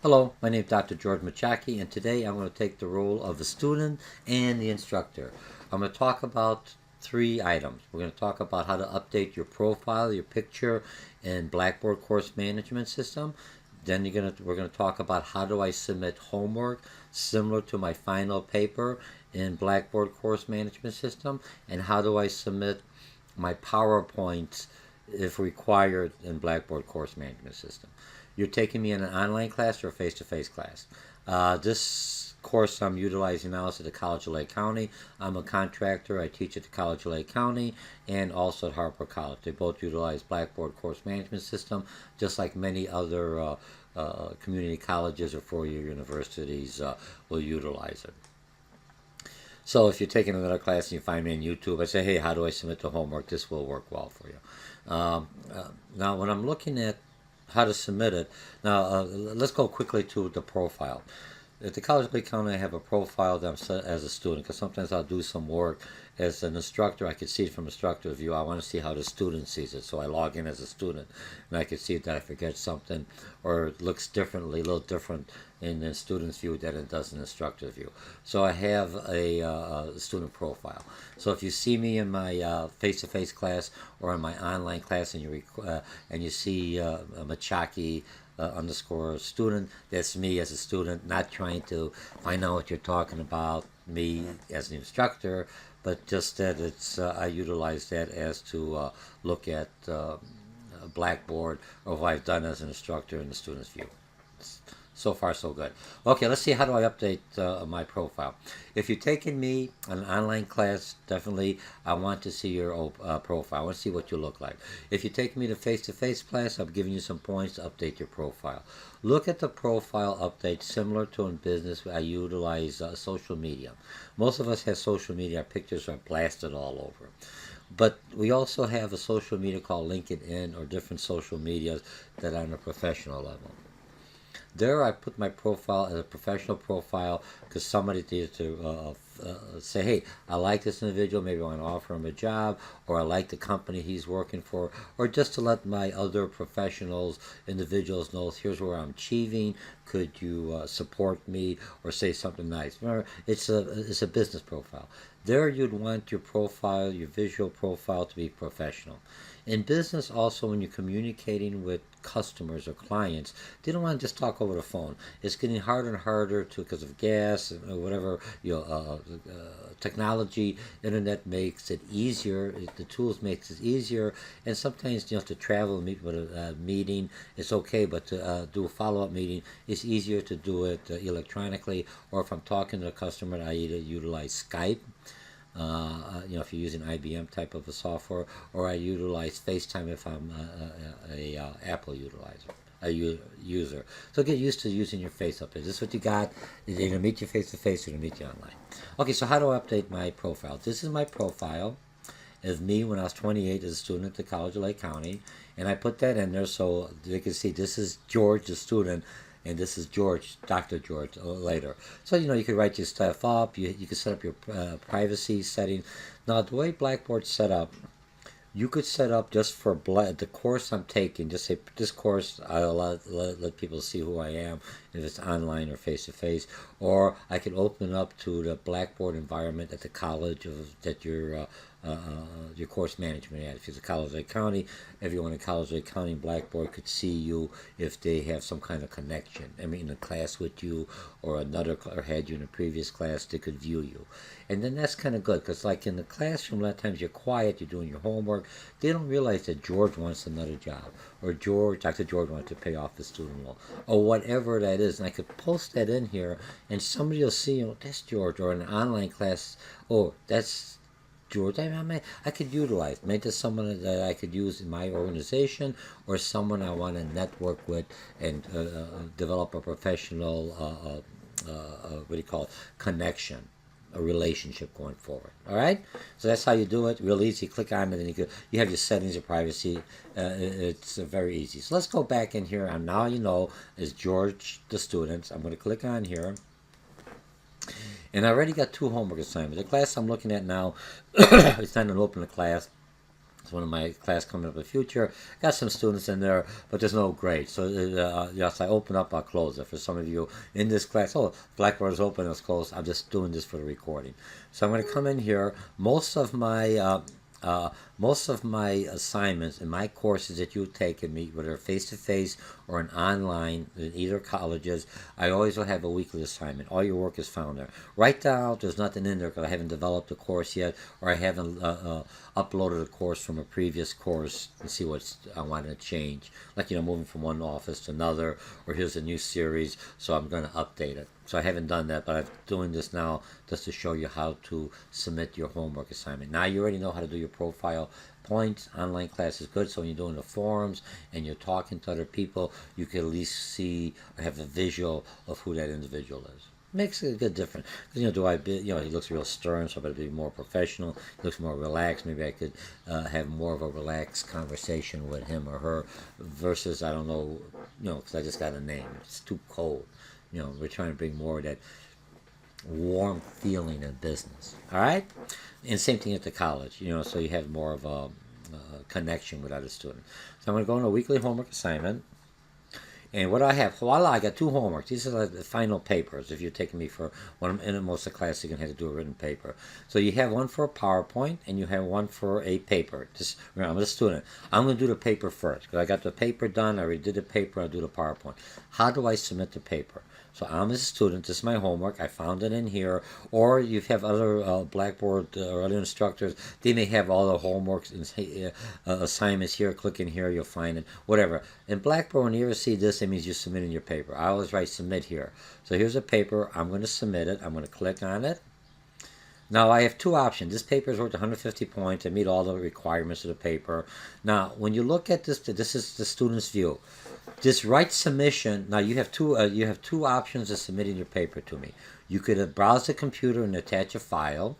Hello, my name is Dr. George Mochocki, and today I'm going to take the role of the student and the instructor. I'm going to talk about three items. We're going to talk about how to update your profile, your picture in Blackboard course management system. Then we're going to talk about how do I submit homework similar to my final paper in Blackboard course management system, and how do I submit my PowerPoints if required in Blackboard course management system. You're taking me in an online class or a face-to-face class. This course I'm utilizing now is at the College of Lake County. I'm a contractor. I teach at the College of Lake County and also at Harper College. They both utilize Blackboard course management system, just like many other community colleges or four-year universities will utilize it. So if you're taking another class and you find me on YouTube, I say, hey, how do I submit the homework? This will work well for you. Now, when I'm looking at how to submit it, now let's go quickly to the profile. At the College of Lake County, I have a profile that I'm set as a student, because sometimes I'll do some work as an instructor. I can see it from instructor view. I want to see how the student sees it, so I log in as a student, and I can see that I forget something or it looks differently, a little different in the student's view than it does in the instructor's view. So I have a student profile. So if you see me in my face-to-face class or in my online class, and you see Mochocki underscore student, that's me as a student, not trying to find out what you're talking about, me as an instructor, but just that it's I utilize that as to look at Blackboard or what I've done as an instructor in the student's view. So far, so good. Okay, let's see, how do I update my profile? If you're taking me an online class, definitely I want to see your profile. I want to see what you look like. If you take me to face-to-face class, I'm giving you some points to update your profile. Look at the profile update similar to in business. I utilize social media. Most of us have social media. Our pictures are blasted all over. But we also have a social media called LinkedIn or different social medias that are on a professional level. There I put my profile as a professional profile because somebody needed to say, hey, I like this individual, maybe I want to offer him a job, or I like the company he's working for, or just to let my other professionals, individuals know, here's where I'm achieving, could you support me, or say something nice. Remember, it's a business profile. There you'd want your profile, your visual profile, to be professional. In business also, when you're communicating with customers or clients, they don't want to just talk over the phone. It's getting harder and harder to, because of gas or whatever, technology, internet makes it easier. The tools makes it easier, and sometimes you have to travel and meet with a meeting. It's okay, but to do a follow-up meeting, it's easier to do it electronically. Or if I'm talking to a customer, I either utilize Skype. If you're using IBM type of a software, or I utilize FaceTime if I'm a Apple user. So get used to using your face up there. This is what you got. They're going to meet you face to face, they're going to meet you online. Okay, so how do I update my profile? This is my profile of me when I was 28 as a student at the College of Lake County, and I put that in there so they can see this is George, the student, and this is George, Dr. George, later. So, you could write your stuff up. You could set up your privacy setting. Now, the way Blackboard's set up, you could set up just for the course I'm taking, just say, this course, I'll let people see who I am, if it's online or face-to-face. Or I could open up to the Blackboard environment at the college that your course management at. If it's a College of Lake County, everyone in College of Lake County Blackboard could see you if they have some kind of connection. I mean, in a class with you, or or had you in a previous class, they could view you. And then that's kind of good, because like in the classroom, a lot of times you're quiet, you're doing your homework. They don't realize that George wants another job, or Dr. George wants to pay off the student loan, or whatever that is. And I could post that in here, and somebody will see, that's George, or in an online class, oh, that's George. I could utilize. Maybe there's someone that I could use in my organization, or someone I want to network with and develop a professional, what do you call it, connection, a relationship going forward. All right, so that's how you do it. Real easy. Click on it, and you have your settings, your privacy. It's very easy. So let's go back in here, and now is George the student. I'm going to click on here. And I already got 2 homework assignments. The class I'm looking at now, it's not an open class. It's one of my class coming up in the future. Got some students in there, but there's no grade. So yes, I open up, I'll close it. For some of you in this class, oh, Blackboard is open, it's closed. I'm just doing this for the recording. So I'm going to come in here. Most of my assignments in my courses that you take in me, whether face-to-face or an online in either colleges, I always will have a weekly assignment. All your work is found there. Right now, there's nothing in there because I haven't developed a course yet, or I haven't uploaded a course from a previous course and see what I want to change. Like, moving from one office to another, or here's a new series, so I'm going to update it. So I haven't done that, but I'm doing this now just to show you how to submit your homework assignment. Now you already know how to do your profile points. Online class is good, so when you're doing the forums and you're talking to other people, you can at least see or have a visual of who that individual is. Makes a good difference. He looks real stern, so I better be more professional. He looks more relaxed. Maybe I could have more of a relaxed conversation with him or her versus, I don't know, because I just got a name. It's too cold. We're trying to bring more of that warm feeling in business. All right? And same thing at the college, so you have more of a connection with other students. So I'm going to go on a weekly homework assignment. And what do I have? Voila, I got 2 homeworks. These are the final papers. If you're taking me for one in most of the class, you're going to have to do a written paper. So you have one for a PowerPoint, and you have one for a paper. Just remember, I'm a student. I'm going to do the paper first, because I got the paper done. I already did the paper. I'll do the PowerPoint. How do I submit the paper? So I'm a student. This is my homework. I found it in here. Or you have other Blackboard or other instructors. They may have all the homeworks and assignments here. Click in here. You'll find it. Whatever. In Blackboard, when you ever see this, it means you're submitting your paper. I always write submit here. So here's a paper. I'm going to submit it. I'm going to click on it. Now I have 2 options. This paper is worth 150 points. I meet all the requirements of the paper. Now, when you look at this, this is the student's view. This write submission. Now you have two options of submitting your paper to me. You could browse the computer and attach a file,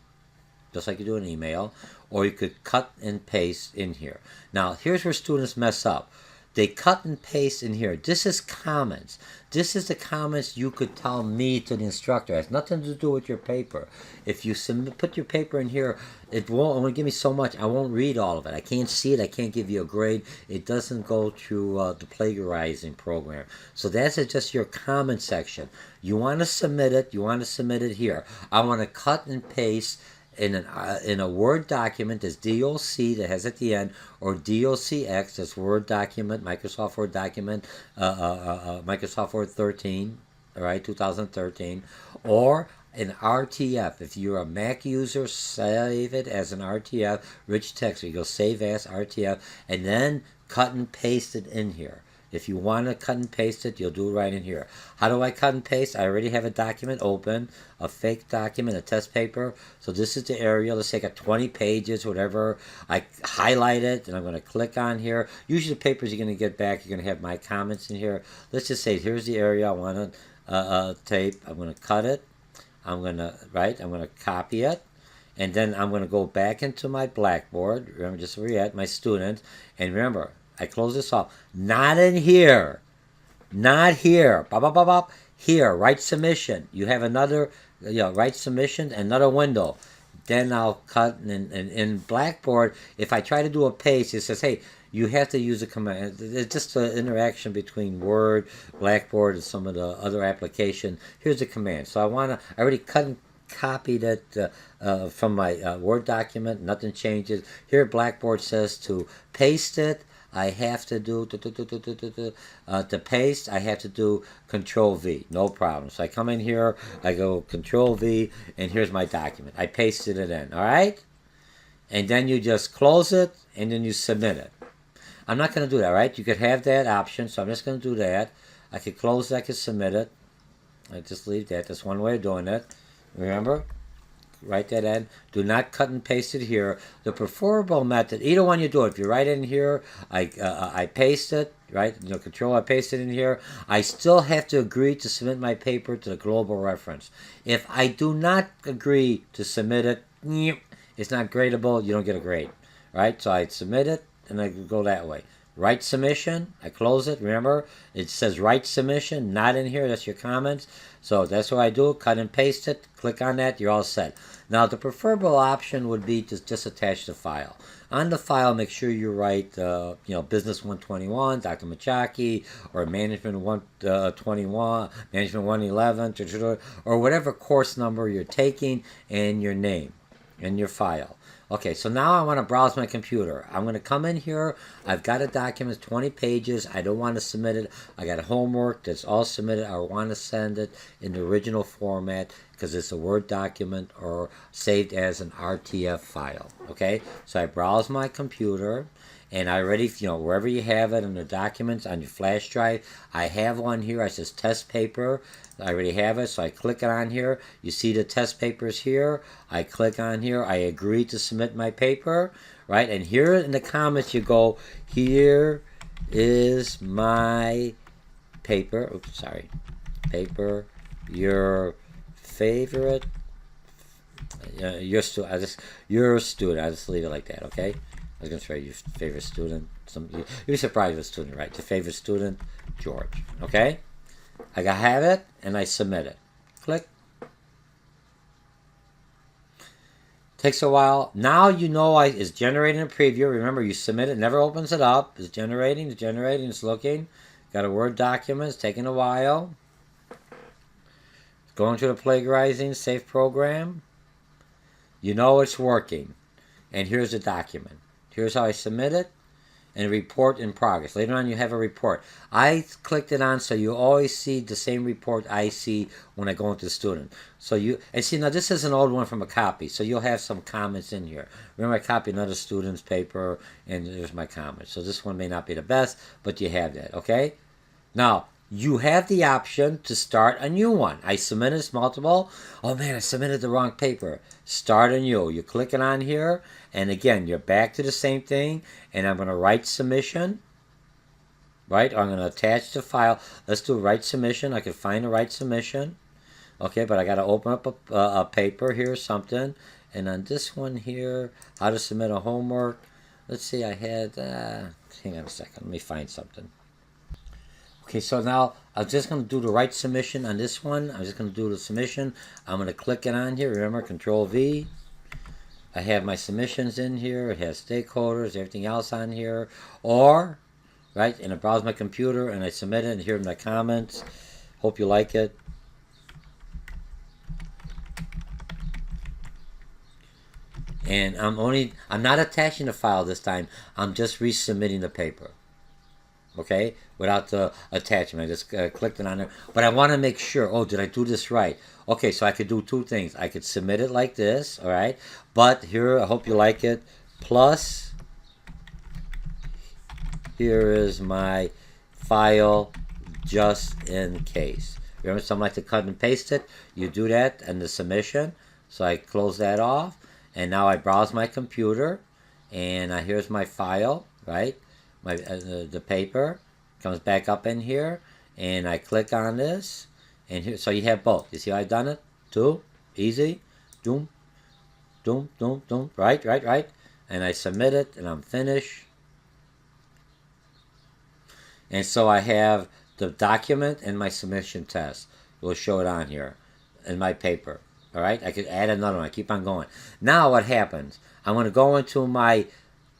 just like you do an email, or you could cut and paste in here. Now here's where students mess up. They cut and paste in here. This is comments. This is the comments you could tell me to the instructor. It has nothing to do with your paper. If you put your paper in here, it won't give me so much. I won't read all of it. I can't see it. I can't give you a grade. It doesn't go through the plagiarizing program. So that's just your comment section. You want to submit it. You want to submit it here. I want to cut and paste in a Word document that's DOC that has at the end, or DOCX, that's Word document, Microsoft Word document, Microsoft Word 13, all right, 2013, or an RTF. If you're a Mac user, save it as an RTF, rich text. You go save as RTF, and then cut and paste it in here. If you want to cut and paste it, you'll do it right in here. How do I cut and paste? I already have a document open, a fake document, a test paper. So this is the area. Let's say I got 20 pages, whatever. I highlight it, and I'm going to click on here. Usually the papers you're going to get back, you're going to have my comments in here. Let's just say here's the area I want to tape. I'm going to cut it. I'm going to copy it. And then I'm going to go back into my Blackboard. Remember, just where you're at, my student. And remember, I close this off. Not in here. Not here. Bop, bop, bop, bop. Here, write submission. You have another, write submission, another window. Then I'll cut. And in Blackboard, if I try to do a paste, it says, hey, you have to use a command. It's just an interaction between Word, Blackboard, and some of the other application. Here's the command. So I already cut and copied it from my Word document. Nothing changes. Here, Blackboard says to paste it. I have to do to paste. I have to do Control V, no problem. So I come in here, I go Control V, and here's my document. I pasted it in. All right, and then you just close it, and then you submit it. I'm not going to do that, right? You could have that option, so I'm just going to do that. I could close it. I could submit it. I just leave that. That's one way of doing it. Remember. Write that in. Do not cut and paste it here. The preferable method, either one you do it. If you write it in here, I paste it, right? Control, I paste it in here. I still have to agree to submit my paper to the global reference. If I do not agree to submit it, it's not gradable. You don't get a grade, right? So I submit it, and I go that way. Write submission. I close it. Remember, it says write submission, not in here. That's your comments. So that's what I do. Cut and paste it. Click on that. You're all set. Now, the preferable option would be to just attach the file. on the file, make sure you write, Business 121, Dr. Mochocki, or Management 121, Management 111, or whatever course number you're taking, and your name and your file. Okay, so now I want to browse my computer. I'm going to come in here. I've got a document, 20 pages. I don't want to submit it. I got a homework that's all submitted. I want to send it in the original format because it's a Word document or saved as an RTF file. Okay, so I browse my computer. And I already, wherever you have it in the documents on your flash drive, I have one here. It says test paper. I already have it, so I click it on here. You see the test papers here. I click on here. I agree to submit my paper, right? And here in the comments you go, here is my paper. Oops, sorry. Paper, your favorite, your student. Your student. I just leave it like that, okay? I was going to say your favorite student. You'd be surprised with a student, right? Your favorite student, George. Okay? I have it, and I submit it. Click. Takes a while. Now you know it's generating a preview. Remember, you submit it, never opens it up. It's generating, it's looking. Got a Word document. It's taking a while. Going through the plagiarizing, safe program. You know it's working. And here's the document. Here's how I submit it, and report in progress. Later on, you have a report. I clicked it on so you always see the same report I see when I go into the student. So see, now this is an old one from a copy, so you'll have some comments in here. Remember, I copied another student's paper, and there's my comments. So this one may not be the best, but you have that, okay? Now, you have the option to start a new one. I submitted multiple. Oh man, I submitted the wrong paper. Start a new. You click it on here, and again, you're back to the same thing, and I'm going to write submission. Right? I'm going to attach the file. Let's do write submission. I can find the right submission. Okay, but I got to open up a paper here, something. And on this one here, how to submit a homework. Let's see, I had, hang on a second. Let me find something. Okay, so now I'm just going to do the right submission on this one. I'm just going to do the submission. I'm going to click it on here. Remember, Control V. I have my submissions in here. It has stakeholders, everything else on here. Or, right, and I browse my computer and I submit it. And here are my comments. Hope you like it. And I'm not attaching the file this time. I'm just resubmitting the paper. Okay, without the attachment. I just clicked it on there. But I want to make sure, oh, did I do this right? Okay, so I could do two things. I could submit it like this, all right? But here, I hope you like it. Plus, here is my file just in case. Remember, some like to cut and paste it. You do that in the submission. So I close that off. And now I browse my computer. And here's my file, right? The paper comes back up in here, and I click on this, and here, so you have both. You see how I've done it? Two, easy, doom, doom, doom, doom, right, and I submit it, and I'm finished. And so I have the document and my submission test. We'll show it on here in my paper. All right, I could add another one. I keep on going. Now what happens? I'm going to go into my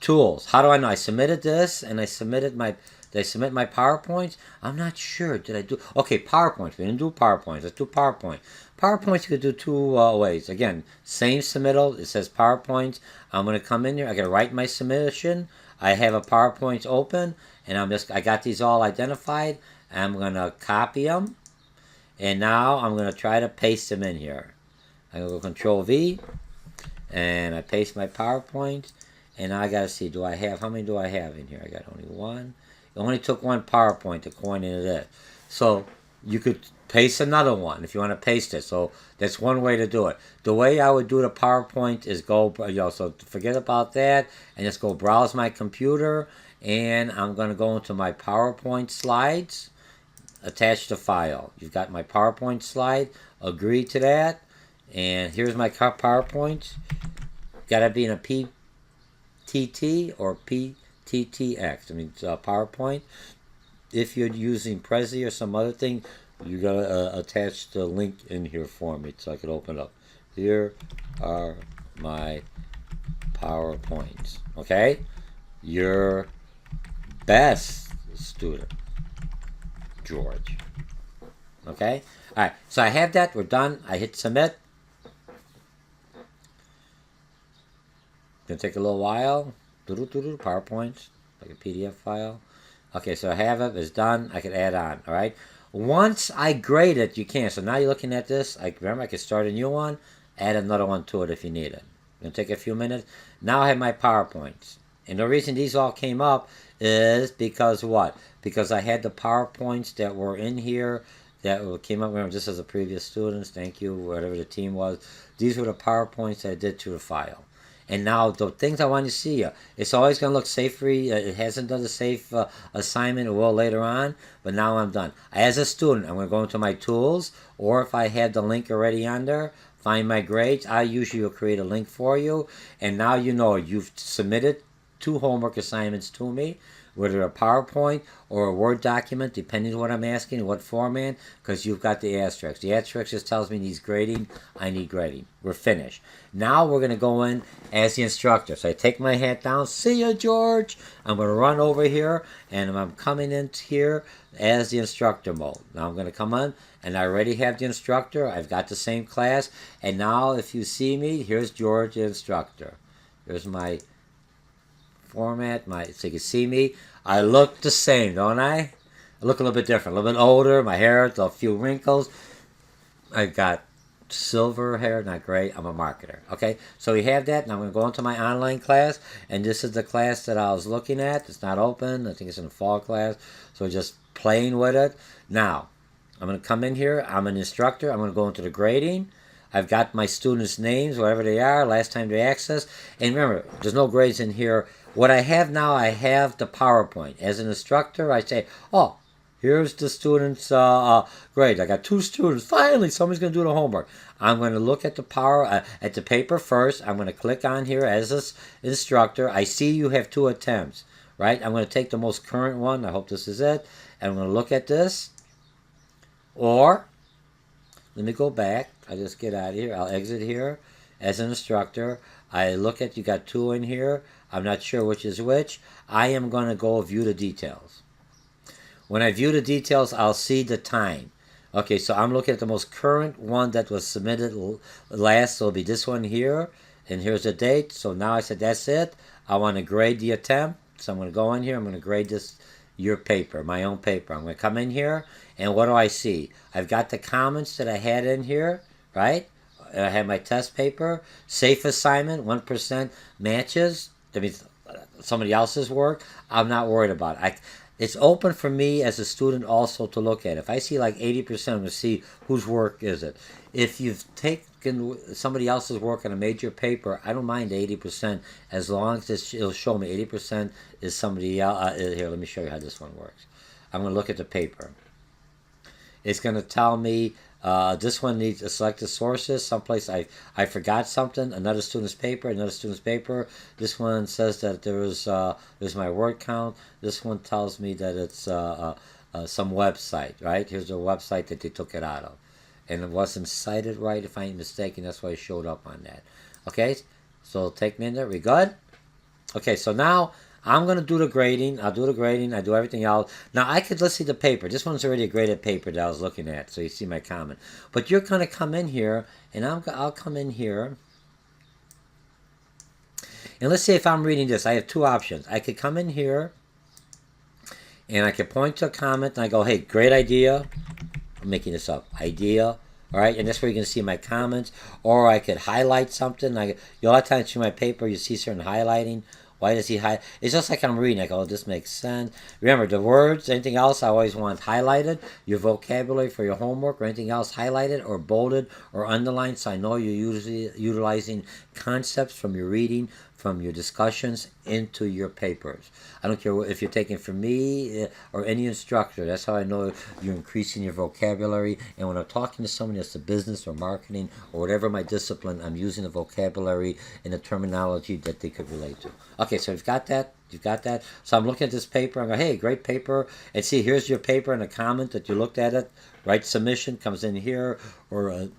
tools. How do I know? I submitted this, and I submitted my. Did I submit my PowerPoint? I'm not sure. Did I do? Okay, PowerPoint. We didn't do PowerPoint. Let's do PowerPoint. PowerPoint you could do two ways. Again, same submittal. It says PowerPoint. I'm going to come in here. I got to write my submission. I have a PowerPoint open, and I got these all identified. I'm going to copy them, and now I'm going to try to paste them in here. I'm going to go Control V, and I paste my PowerPoint. And now I got to see, how many do I have in here? I got only one. It only took one PowerPoint to coin into this. So you could paste another one if you want to paste it. So that's one way to do it. The way I would do the PowerPoint is so forget about that and just go browse my computer. And I'm going to go into my PowerPoint slides, attach the file. You've got my PowerPoint slide. Agree to that. And here's my PowerPoint. Got to be in a PTT or PTTX. I mean, PowerPoint. If you're using Prezi or some other thing, you gotta attach the link in here for me so I can open it up. Here are my PowerPoint. Okay? Your best student, George. Okay? Alright, so I have that. We're done. I hit submit. Gonna take a little while. PowerPoint, like a PDF file. Okay, so I have it. It's done. I can add on. Alright? Once I grade it, you can. So now you're looking at this. Remember, I can start a new one, add another one to it if you need it. It's going to take a few minutes. Now I have my PowerPoints. And the reason these all came up is because what? Because I had the PowerPoints that were in here that came up. Remember, just as the previous students, thank you, whatever the team was. These were the PowerPoints that I did to the file. And now the things I want to see, it's always going to look safe. It hasn't done the safe assignment. It will later on, but now I'm done. As a student, I'm going to go into my tools, or if I have the link already on there, find my grades. I usually will create a link for you, and now you know you've submitted 2 homework assignments to me, whether a PowerPoint or a Word document, depending on what I'm asking, what format, because you've got the asterisk. The asterisk just tells me needs grading. I need grading. We're finished. Now we're going to go in as the instructor. So I take my hat down. See ya, George. I'm going to run over here, and I'm coming in here as the instructor mode. Now I'm going to come in, and I already have the instructor. I've got the same class. And now if you see me, here's George, the instructor. Here's my format, so you can see me. I look the same, don't I? I look a little bit different, a little bit older. My hair, a few wrinkles. I've got silver hair, not gray. I'm a marketer. Okay, so we have that. Now I'm going to go into my online class, and this is the class that I was looking at. It's not open. I think it's in the fall class. So just playing with it. Now I'm going to come in here. I'm an instructor. I'm going to go into the grading. I've got my students' names, whatever they are, last time they accessed. And remember, there's no grades in here. What I have now, I have the PowerPoint. As an instructor, I say, oh, here's the students' grade. I got 2 students. Finally, somebody's going to do the homework. I'm going to look at the at the paper first. I'm going to click on here as an instructor. I see you have 2 attempts, right? I'm going to take the most current one. I hope this is it. And I'm going to look at this. Or, let me go back. I just get out of here. I'll exit here as an instructor. I look at, you got 2 in here. I'm not sure which is which. I am going to go view the details. When I view the details, I'll see the time. Okay, so I'm looking at the most current one that was submitted last. So it'll be this one here. And here's the date. So now I said, that's it. I want to grade the attempt. So I'm going to go in here. I'm going to grade this, your paper, my own paper. I'm going to come in here. And what do I see? I've got the comments that I had in here, right? I have my test paper. Safe assignment, 1% matches. That means somebody else's work. I'm not worried about it. It's open for me as a student also to look at. If I see like 80%, I'm going to see whose work is it. If you've taken somebody else's work on a major paper, I don't mind 80% as long as it'll show me 80% is somebody else. Here, let me show you how this one works. I'm going to look at the paper. It's going to tell me this one needs to select the sources. Someplace I forgot something. Another student's paper. Another student's paper. This one says that there's my word count. This one tells me that it's some website. Right? Here's the website that they took it out of, and it wasn't cited right if I ain't mistaken. That's why it showed up on that. Okay, so take me in there. We good? Okay, so now I'm going to do the grading. I'll do the grading. I do everything else. Now, let's see the paper. This one's already a graded paper that I was looking at, so you see my comment. But you're going to come in here, and I'll come in here. And let's see if I'm reading this. I have 2 options. I could come in here, and I could point to a comment, and I go, hey, great idea. I'm making this up. Idea. All right, and that's where you're going to see my comments. Or I could highlight something. A lot of times through my paper, you see certain highlighting. Why does he highlight? It's just like I'm reading. I go, oh, this makes sense. Remember, the words, anything else, I always want highlighted. Your vocabulary for your homework or anything else highlighted or bolded or underlined. So I know you're usually utilizing concepts from your reading, from your discussions into your papers. I don't care if you're taking from me or any instructor. That's how I know you're increasing your vocabulary. And when I'm talking to someone that's a business or marketing or whatever my discipline, I'm using the vocabulary and the terminology that they could relate to. Okay, so you've got that. You've got that. So I'm looking at this paper. I'm going, hey, great paper. And see, here's your paper and a comment that you looked at it. Right, submission comes in here, or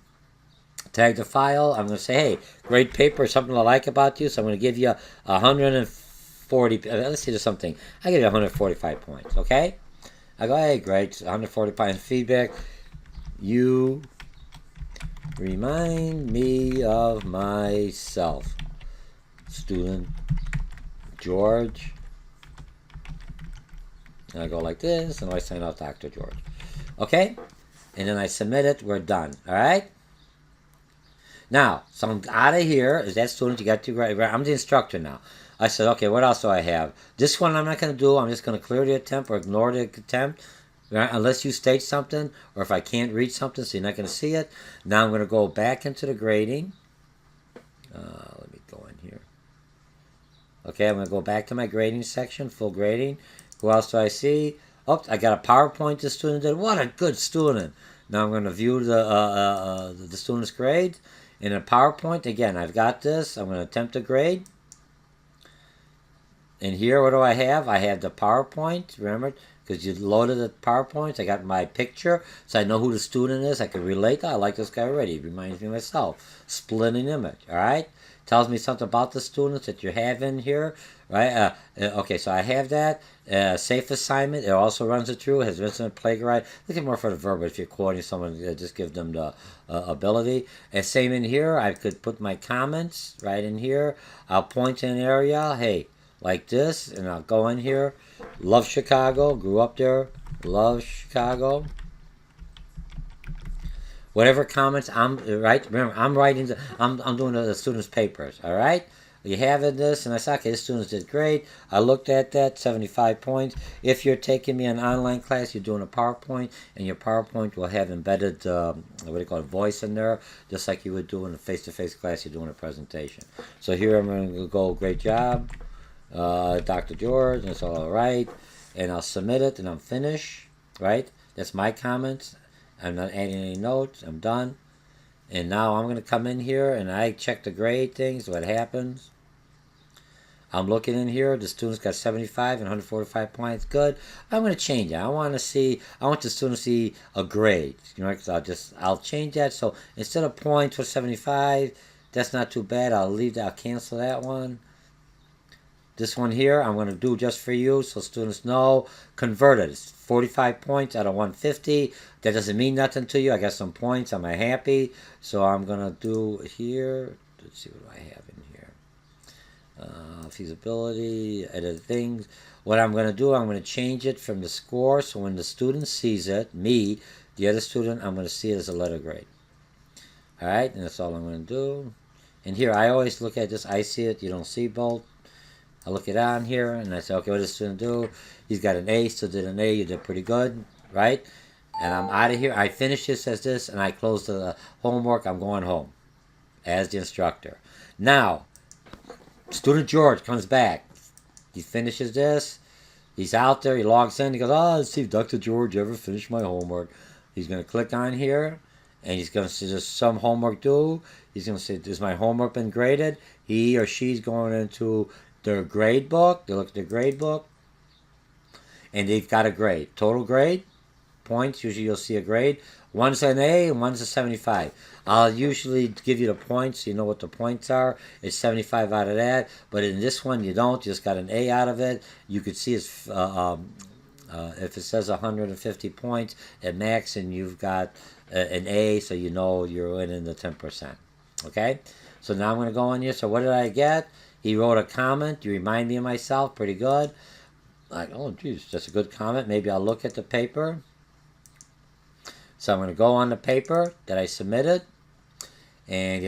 Tag the file. I'm going to say, hey, great paper, something I like about you. So I'm going to give you 140. Let's see, there's something. I give you 145 points, okay? I go, hey, great, 145 feedback. You remind me of myself. Student George. And I go like this, and I sign out Dr. George. Okay? And then I submit it. We're done. All right? Now, so I'm out of here. Is that student you got to grade? I'm the instructor now. I said, okay, what else do I have? This one I'm not going to do. I'm just going to clear the attempt or ignore the attempt. Right? Unless you state something, or if I can't read something, so you're not going to see it. Now I'm going to go back into the grading. Let me go in here. Okay, I'm going to go back to my grading section, full grading. Who else do I see? Oh, I got a PowerPoint the student did. What a good student. Now I'm going to view the student's grade. In a PowerPoint, again, I've got this. I'm going to attempt to grade. And here, what do I have? I have the PowerPoint, remember? Because you loaded the PowerPoint. I got my picture, so I know who the student is. I can relate. Oh, I like this guy already. It reminds me of myself. Split an image, all right? Tells me something about the students that you have in here, right? Okay, so I have that. Safe assignment. It also runs it through. Has written plagiarized. Looking more for the verb. If you're quoting someone, just give them the ability. And same in here. I could put my comments right in here. I'll point in an area. Hey, like this, and I'll go in here. Love Chicago. Grew up there. Love Chicago. Whatever comments I'm right. Remember, I'm writing. I'm doing the students' papers. All right. You have this, and I said, okay, the students did great. I looked at that, 75 points. If you're taking me an online class, you're doing a PowerPoint, and your PowerPoint will have embedded, what do you call it, voice in there, just like you would do in a face-to-face class. You're doing a presentation. So here I'm going to go, great job, Dr. George, and it's all right. And I'll submit it, and I'm finished, right? That's my comments. I'm not adding any notes. I'm done. And now I'm going to come in here, and I check the grade things, what happens. I'm looking in here. The students got 75 and 145 points. Good. I'm going to change it. I want the student to see a grade. You know, because I'll change that. So instead of points for 75, that's not too bad. I'll leave that. I'll cancel that one. This one here, I'm going to do just for you so students know. Converted. It's 45 points out of 150. That doesn't mean nothing to you. I got some points. Am I happy? So I'm going to do here. Let's see what do I have in here. Feasibility, edit things. What I'm going to do, I'm going to change it from the score. So when the student sees it, me, the other student, I'm going to see it as a letter grade. All right, and that's all I'm going to do. And here, I always look at this. I see it. You don't see both. I look it on here, and I say, okay, what does the student do? He's got an A, still did an A. You did pretty good, right? And I'm out of here. I finish this as this, and I close the homework. I'm going home as the instructor. Now, student George comes back. He finishes this. He's out there. He logs in. He goes, oh, let's see if Dr. George ever finished my homework. He's going to click on here, and he's going to see there's some homework due. He's going to say, has my homework been graded? He or she's going into their grade book. They look at their grade book, and they've got a grade. Total grade, points. Usually you'll see a grade. One's an A and one's a 75. I'll usually give you the points so you know what the points are. It's 75 out of that. But in this one, you don't. You just got an A out of it. You could see it's, if it says 150 points at max and you've got an A, so you know you're in the 10%. Okay? So now I'm going to go on here. So what did I get? He wrote a comment. You remind me of myself. Pretty good. Like, oh, geez, that's a good comment. Maybe I'll look at the paper. So I'm going to go on the paper that I submitted. And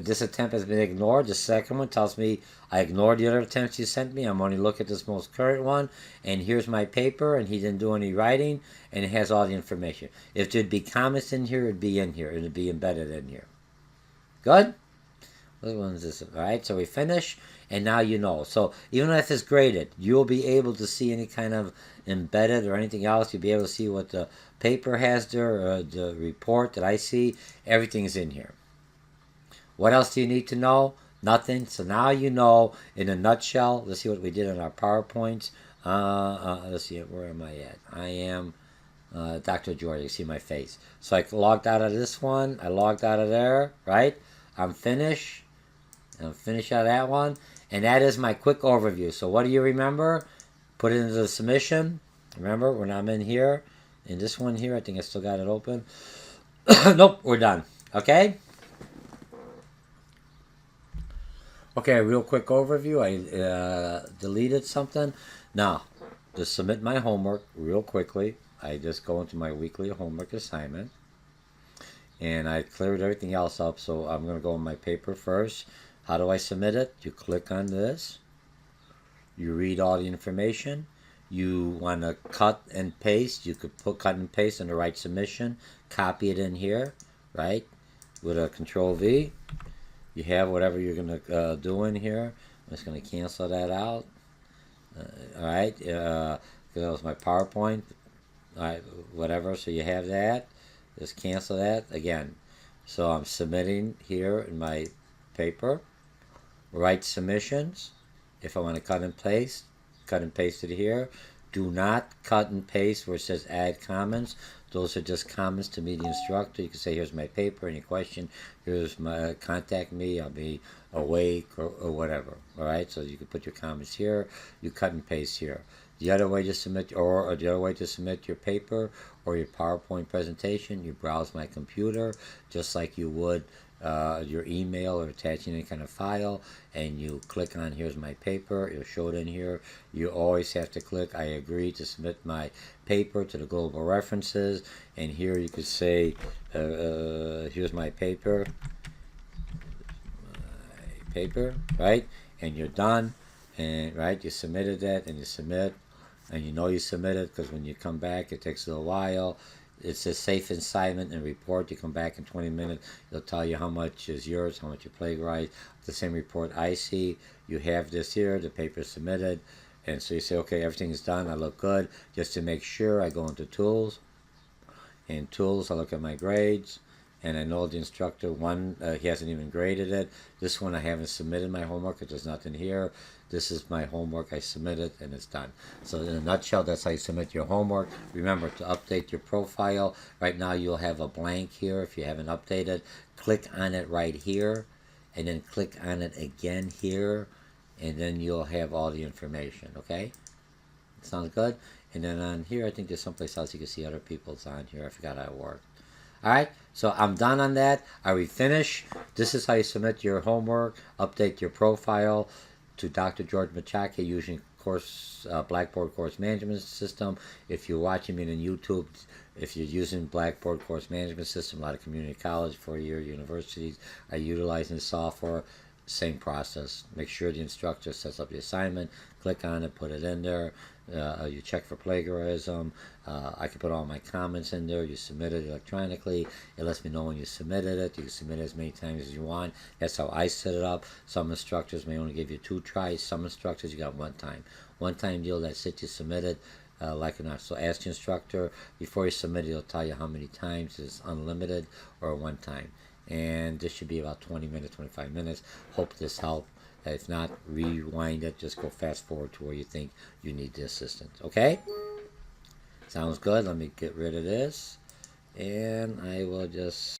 this attempt has been ignored. The second one tells me I ignored the other attempts you sent me. I'm only looking at this most current one. And here's my paper. And he didn't do any writing. And it has all the information. If there'd be comments in here, it'd be in here. It'd be embedded in here. Good? What one is this? All right, so we finish. And now you know. So even if it's graded, you'll be able to see any kind of embedded or anything else. You'll be able to see what the paper has there, or the report that I see. Everything's in here. What else do you need to know? Nothing. So now you know in a nutshell. Let's see what we did in our PowerPoints. Let's see, where am I at? I am, Dr. George, you see my face. So I logged out of this one. I logged out of there, right? I'm finished. I'm finished out of that one. And that is my quick overview. So what do you remember? Put it into the submission. Remember, when I'm in here, in this one here, I think I still got it open. Nope, we're done. Okay? Okay, real quick overview. I deleted something. Now, to submit my homework real quickly, I just go into my weekly homework assignment. And I cleared everything else up, so I'm going to go in my paper first. How do I submit it? You click on this. You read all the information. You want to cut and paste. You could put cut and paste in the right submission. Copy it in here, right? With a Control V. You have whatever you're going to do in here. I'm just going to cancel that out. All right. That was my PowerPoint. All right, whatever. So you have that. Just cancel that again. So I'm submitting here in my paper. Write submissions. If I want to cut and paste it here. Do not cut and paste where it says add comments. Those are just comments to me, the instructor. You can say, here's my paper, any question, here's my, contact me, I'll be awake, or whatever. All right, so you can put your comments here, you cut and paste here. The other way to submit, or the other way to submit your paper or your PowerPoint presentation, you browse my computer, just like you would your email or attaching any kind of file, and you click on here's my paper. It'll show it in here. You always have to click I agree to submit my paper to the global references, and here you could say here's my paper, right? And you're done, and right, you submitted that, and you submit, and you know you submitted because when you come back it takes a little while. It says safe assignment and report. You come back in 20 minutes. It'll tell you how much is yours, how much you plagiarized. The same report I see. You have this here. The paper is submitted. And so you say, okay, everything's done. I look good. Just to make sure, I go into Tools. In Tools, I look at my grades. And I know the instructor, one, he hasn't even graded it. This one, I haven't submitted my homework because there's nothing here. This is my homework. I submit it, and it's done. So in a nutshell, that's how you submit your homework. Remember to update your profile. Right now, you'll have a blank here if you haven't updated. Click on it right here, and then click on it again here, and then you'll have all the information, okay? Sounds good? And then on here, I think there's someplace else you can see other people's on here. I forgot how it worked. Alright, so I'm done on that. Are we finished? This is how you submit your homework, update your profile to Dr. George Mochocki using Blackboard course management system. If you're watching me on YouTube, if you're using Blackboard course management system, a lot of community college, four-year universities are utilizing the software. Same process. Make sure the instructor sets up the assignment, click on it, put it in there. You check for plagiarism. I can put all my comments in there. You submit it electronically. It lets me know when you submitted it. You can submit it as many times as you want. That's how I set it up. Some instructors may only give you 2 tries. Some instructors you got 1 time. 1 time deal, that's it. You submit it. Like or not. So ask the instructor before you submit it. It'll tell you how many times. It's unlimited or 1 time. And this should be about 20 minutes, 25 minutes. Hope this helped. If not, rewind it. Just go fast forward to where you think you need the assistance. Okay? Sounds good. Let me get rid of this. And I will just